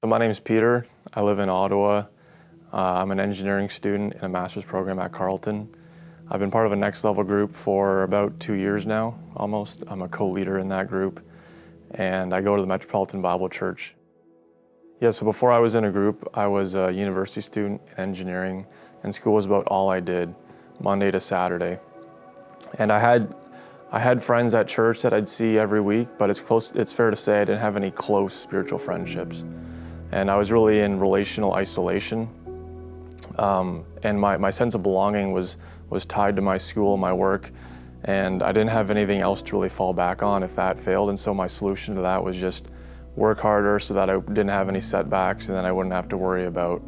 So my name's Peter. I live in Ottawa. I'm an engineering student in a master's program at Carleton. I've been part of a Next Level group for about 2 years now, almost. I'm a co-leader in that group, and I go to the Metropolitan Bible Church. Yeah, so before I was in a group, I was a university student in engineering, and school was about all I did, Monday to Saturday. And I had friends at church that I'd see every week, but it's fair to say I didn't have any close spiritual friendships. And I was really in relational isolation. And my sense of belonging was tied to my school, my work, and I didn't have anything else to really fall back on if that failed. And so my solution to that was just work harder so that I didn't have any setbacks, and then I wouldn't have to worry about,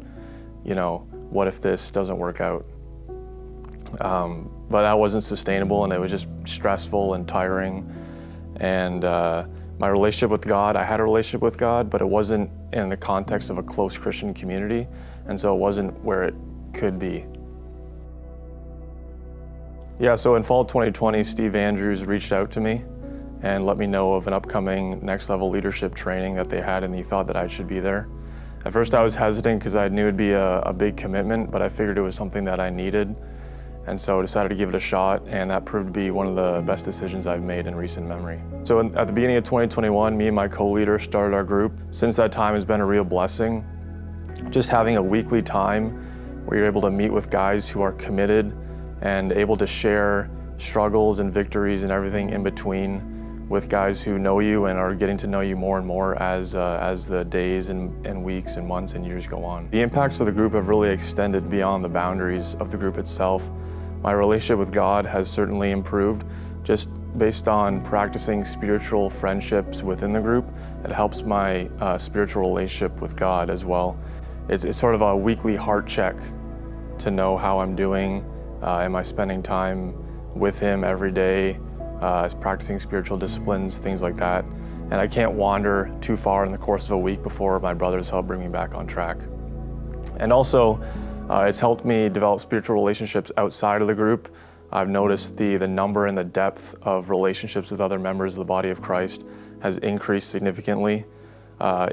what if this doesn't work out? But that wasn't sustainable, and it was just stressful and tiring. And my relationship with God, I had a relationship with God, but it wasn't in the context of a close Christian community, and so it wasn't where it could be. Yeah, so in fall 2020, Steve Andrews reached out to me and let me know of an upcoming Next Level leadership training that they had, and he thought that I should be there. At first I was hesitant because I knew it'd be a big commitment, but I figured it was something that I needed. And so I decided to give it a shot, and that proved to be one of the best decisions I've made in recent memory. So at the beginning of 2021, me and my co-leader started our group. Since that time has been a real blessing. Just having a weekly time where you're able to meet with guys who are committed and able to share struggles and victories and everything in between with guys who know you and are getting to know you more and more as the days and weeks and months and years go on. The impacts of the group have really extended beyond the boundaries of the group itself. My relationship with God has certainly improved just based on practicing spiritual friendships within the group. It helps my spiritual relationship with God as well. It's sort of a weekly heart check to know how I'm doing. Am I spending time with Him every day, practicing spiritual disciplines, things like that. And I can't wander too far in the course of a week before my brothers help bring me back on track. And also, it's helped me develop spiritual relationships outside of the group. I've noticed the number and the depth of relationships with other members of the body of Christ has increased significantly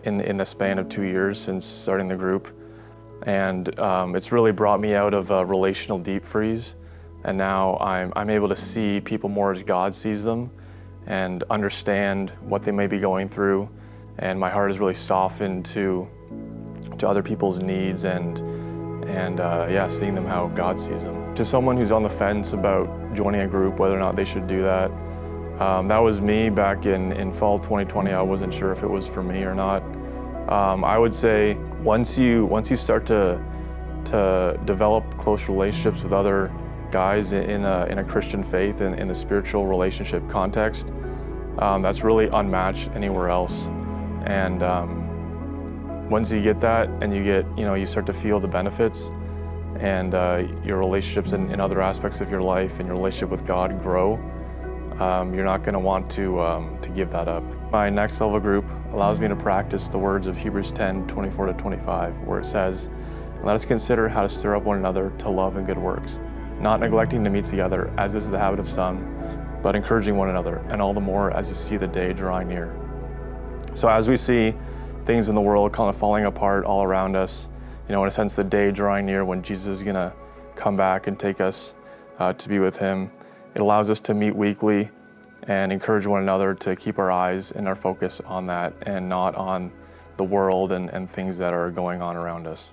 in the span of 2 years since starting the group. And it's really brought me out of a relational deep freeze. And now I'm able to see people more as God sees them and understand what they may be going through. And my heart is really softened to other people's needs and seeing them how God sees them. To someone who's on the fence about joining a group, whether or not they should do that, that was me back in fall 2020. I wasn't sure if it was for me or not. I would say once you start to develop close relationships with other guys in a Christian faith and in the spiritual relationship context, that's really unmatched anywhere else. And once you get that, and you start to feel the benefits, and your relationships in other aspects of your life and your relationship with God grow, you're not going to want to give that up. My Next Level group allows me to practice the words of Hebrews 10:24-25, where it says, "Let us consider how to stir up one another to love and good works, not neglecting to meet together, as is the habit of some, but encouraging one another, and all the more as you see the day drawing near." So as we see things in the world kind of falling apart all around us, in a sense, the day drawing near when Jesus is going to come back and take us to be with Him, it allows us to meet weekly and encourage one another to keep our eyes and our focus on that and not on the world and things that are going on around us.